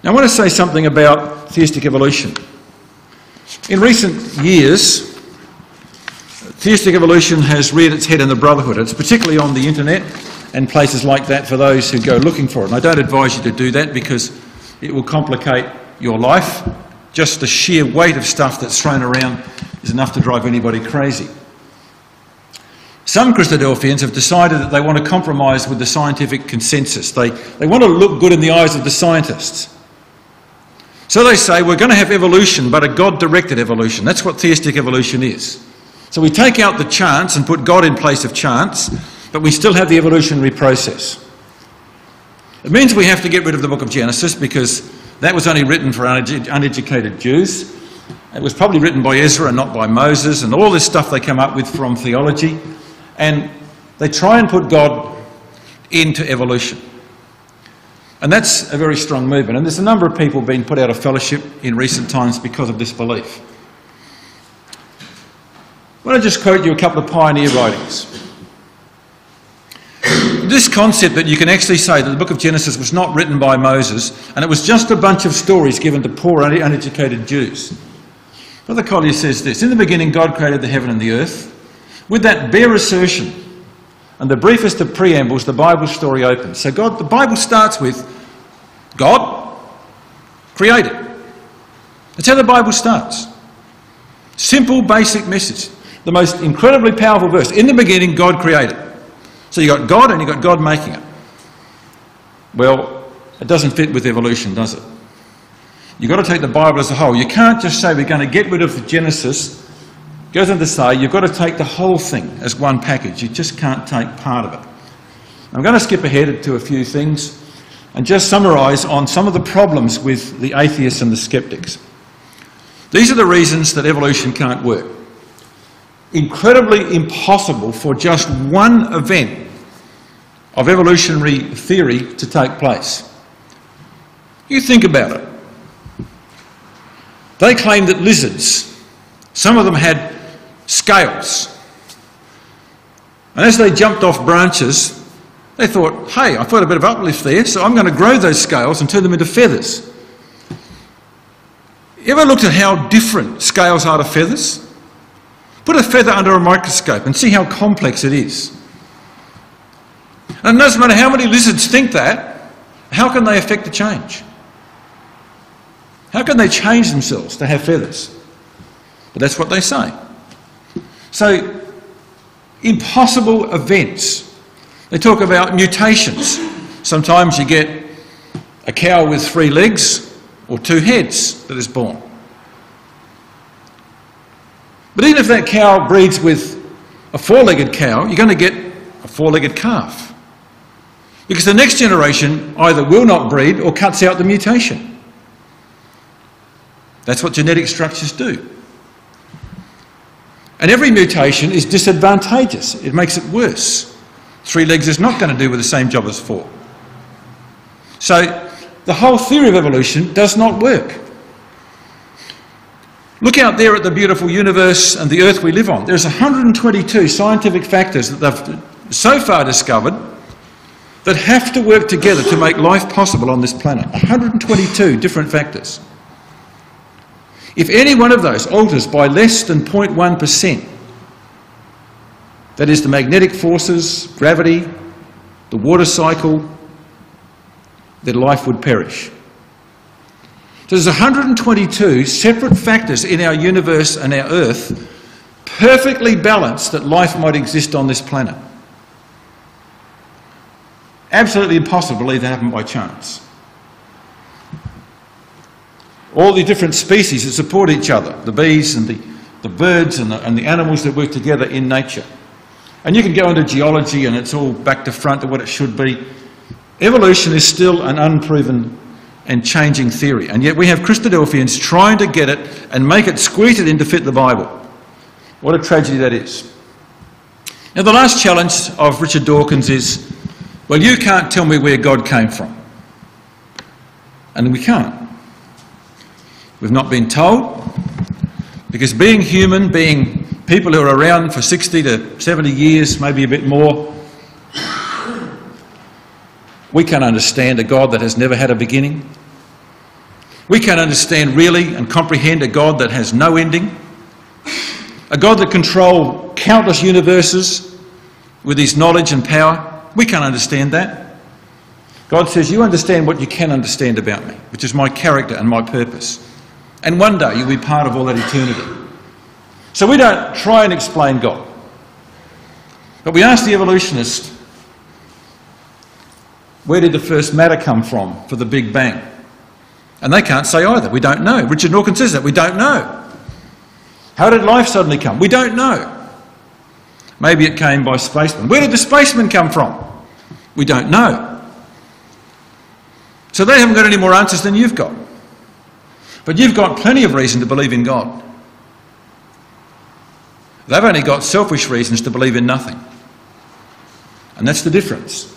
Now I want to say something about theistic evolution. In recent years, theistic evolution has reared its head in the brotherhood. It's particularly on the internet and places like that for those who go looking for it. And I don't advise you to do that because it will complicate your life. Just the sheer weight of stuff that's thrown around is enough to drive anybody crazy. Some Christadelphians have decided that they want to compromise with the scientific consensus. They want to look good in the eyes of the scientists. So they say, we're going to have evolution, but a God-directed evolution. That's what theistic evolution is. So we take out the chance and put God in place of chance, but we still have the evolutionary process. It means we have to get rid of the book of Genesis because that was only written for uneducated Jews. It was probably written by Ezra and not by Moses, and all this stuff they come up with from theology. And they try and put God into evolution. And that's a very strong movement. And there's a number of people being put out of fellowship in recent times because of this belief. I want to just quote you a couple of pioneer writings. This concept that you can actually say that the book of Genesis was not written by Moses and it was just a bunch of stories given to poor uneducated Jews. Brother Collier says this, in the beginning God created the heaven and the earth. With that bare assertion and the briefest of preambles, the Bible story opens. So the Bible starts with God created. That's how the Bible starts. Simple, basic message. The most incredibly powerful verse. In the beginning, God created. So you got God and you got God making it. Well, it doesn't fit with evolution, does it? You've got to take the Bible as a whole. You can't just say we're going to get rid of Genesis. It goes on to say you've got to take the whole thing as one package. You just can't take part of it. I'm going to skip ahead to a few things and just summarise on some of the problems with the atheists and the skeptics. These are the reasons that evolution can't work. Incredibly impossible for just one event of evolutionary theory to take place. You think about it. They claim that lizards, some of them had scales. And as they jumped off branches, they thought, hey, I've got a bit of uplift there, so I'm going to grow those scales and turn them into feathers. You ever looked at how different scales are to feathers? Put a feather under a microscope and see how complex it is. And it doesn't matter how many lizards think that, how can they affect the change? How can they change themselves to have feathers? But that's what they say. So, impossible events. They talk about mutations. Sometimes you get a cow with 3 legs or 2 heads that is born. But even if that cow breeds with a 4-legged cow, you're going to get a 4-legged calf. Because the next generation either will not breed or cuts out the mutation. That's what genetic structures do. And every mutation is disadvantageous. It makes it worse. 3 legs is not going to do with the same job as 4. So the whole theory of evolution does not work. Look out there at the beautiful universe and the earth we live on. There's 122 scientific factors that they've so far discovered that have to work together to make life possible on this planet. 122 different factors. If any one of those alters by less than 0.1%, that is the magnetic forces, gravity, the water cycle, then life would perish. So there's 122 separate factors in our universe and our Earth perfectly balanced that life might exist on this planet. Absolutely impossible to believe that happened by chance. All the different species that support each other, the bees and the birds and the animals that work together in nature. And you can go into geology and it's all back to front to what it should be. Evolution is still an unproven and changing theory, and yet we have Christadelphians trying to get it and make it, squeeze it in to fit the Bible. What a tragedy that is. Now the last challenge of Richard Dawkins is, well, you can't tell me where God came from. And we can't. We've not been told, because being human, being people who are around for 60 to 70 years, maybe a bit more, we can't understand a God that has never had a beginning. We can't understand really and comprehend a God that has no ending. A God that controls countless universes with his knowledge and power. We can't understand that. God says, you understand what you can understand about me, which is my character and my purpose. And one day you'll be part of all that eternity. So we don't try and explain God. But we ask the evolutionists, where did the first matter come from for the Big Bang? And they can't say either. We don't know. Richard Dawkins says that. We don't know. How did life suddenly come? We don't know. Maybe it came by spacemen. Where did the spacemen come from? We don't know. So they haven't got any more answers than you've got. But you've got plenty of reason to believe in God. They've only got selfish reasons to believe in nothing. And that's the difference.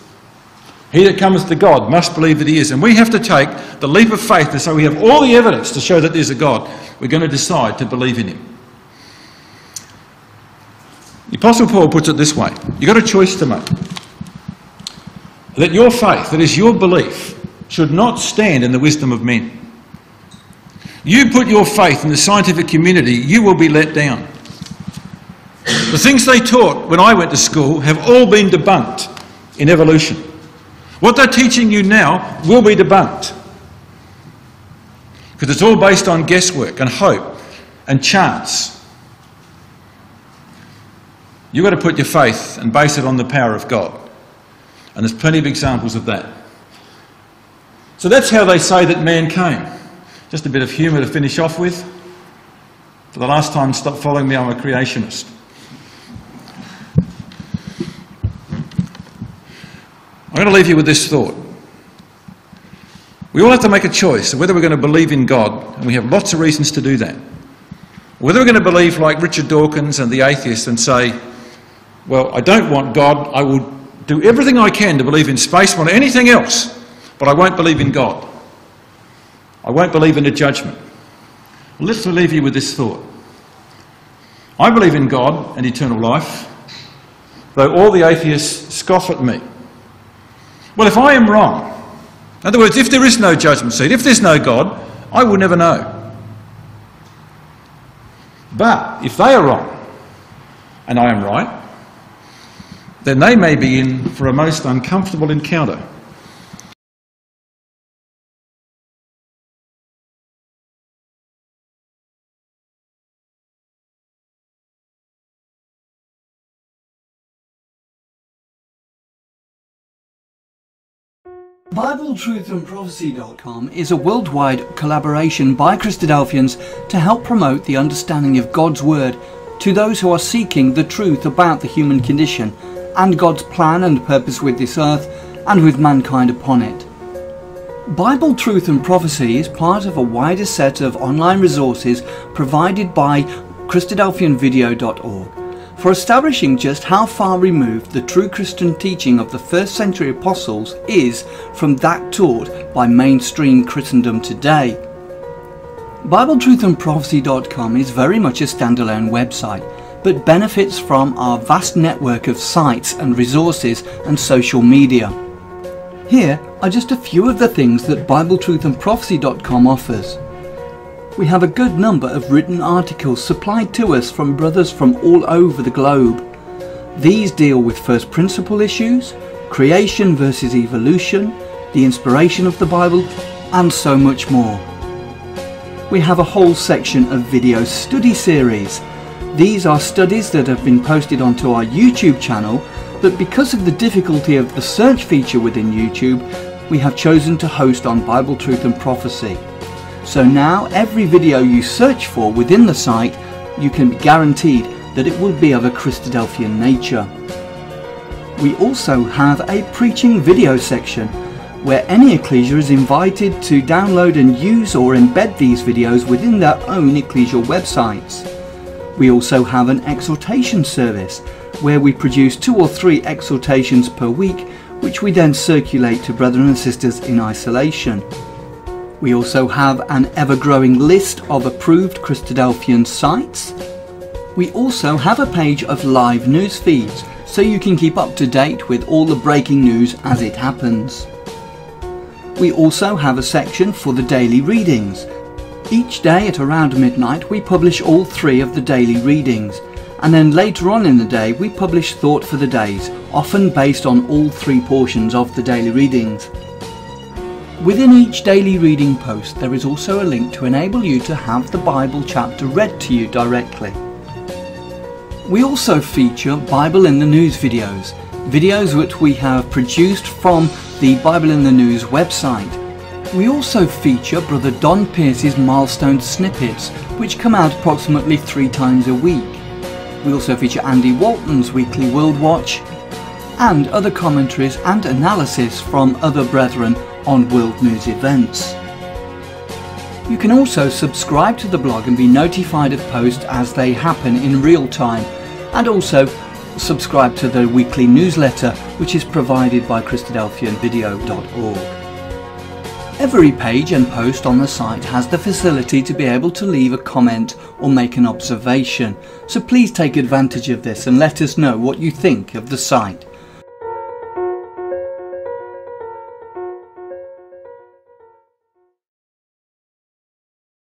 He that cometh to God must believe that he is. And we have to take the leap of faith to say we have all the evidence to show that there's a God. We're going to decide to believe in him. The Apostle Paul puts it this way. You've got a choice to make. That your faith, that is your belief, should not stand in the wisdom of men. You put your faith in the scientific community, you will be let down. The things they taught when I went to school have all been debunked in evolution. What they're teaching you now will be debunked. Because it's all based on guesswork and hope and chance. You've got to put your faith and base it on the power of God. And there's plenty of examples of that. So that's how they say that man came. Just a bit of humour to finish off with. For the last time, stop following me, I'm a creationist. I'm going to leave you with this thought. We all have to make a choice of whether we're going to believe in God, and we have lots of reasons to do that. Whether we're going to believe like Richard Dawkins and the atheists and say, well, I don't want God, I will do everything I can to believe in space or anything else, but I won't believe in God. I won't believe in a judgment. Well, let's leave you with this thought. I believe in God and eternal life, though all the atheists scoff at me. Well, if I am wrong, in other words, if there is no judgment seat, if there's no God, I will never know. But if they are wrong, and I am right, then they may be in for a most uncomfortable encounter. BibleTruthAndProphecy.com is a worldwide collaboration by Christadelphians to help promote the understanding of God's Word to those who are seeking the truth about the human condition and God's plan and purpose with this earth and with mankind upon it. Bible Truth and Prophecy is part of a wider set of online resources provided by Christadelphianvideo.org for establishing just how far removed the true Christian teaching of the first century apostles is from that taught by mainstream Christendom today. BibleTruthAndProphecy.com is very much a standalone website, but benefits from our vast network of sites and resources and social media. Here are just a few of the things that BibleTruthAndProphecy.com offers. We have a good number of written articles supplied to us from brothers from all over the globe. These deal with first principle issues, creation versus evolution, the inspiration of the Bible, and so much more. We have a whole section of video study series. These are studies that have been posted onto our YouTube channel, but because of the difficulty of the search feature within YouTube, we have chosen to host on Bible Truth and Prophecy. So now every video you search for within the site, you can be guaranteed that it will be of a Christadelphian nature. We also have a preaching video section, where any ecclesia is invited to download and use or embed these videos within their own ecclesial websites. We also have an exhortation service, where we produce 2 or 3 exhortations per week, which we then circulate to brethren and sisters in isolation. We also have an ever-growing list of approved Christadelphian sites. We also have a page of live news feeds, so you can keep up to date with all the breaking news as it happens. We also have a section for the daily readings. Each day at around midnight we publish all 3 of the daily readings, and then later on in the day we publish thought for the days, often based on all 3 portions of the daily readings. Within each daily reading post there is also a link to enable you to have the Bible chapter read to you directly. We also feature Bible in the News videos, videos which we have produced from the Bible in the News website. We also feature Brother Don Pierce's milestone snippets, which come out approximately 3 times a week. We also feature Andy Walton's weekly World Watch, and other commentaries and analysis from other brethren on world news events. You can also subscribe to the blog and be notified of posts as they happen in real time, and also subscribe to the weekly newsletter, which is provided by Christadelphianvideo.org. Every page and post on the site has the facility to be able to leave a comment or make an observation, so please take advantage of this and let us know what you think of the site.